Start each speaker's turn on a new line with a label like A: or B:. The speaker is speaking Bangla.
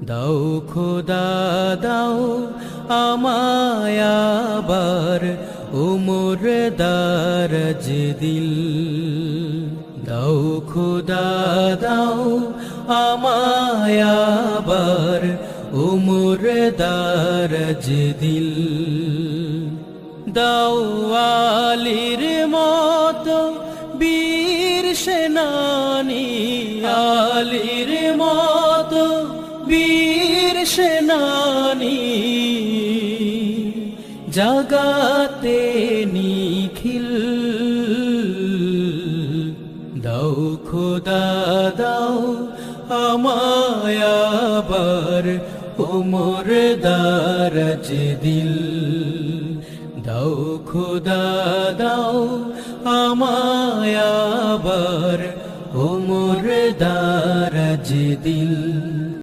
A: দাও খোদা দাও আমায় আবার উমর দারাজ দিল। দাও খোদা দাও আমায় আবার উমর দারাজ দিল। দাও আলীর মতো বীর সেনানী, আলীর মতো বীর সেনানী, জাগাতে নিখিল। দাও খোদা দাও আমায় আবার উমর দারাজ দিল। দাও খোদা দাও আমায় আবার উমর দারাজ দিল।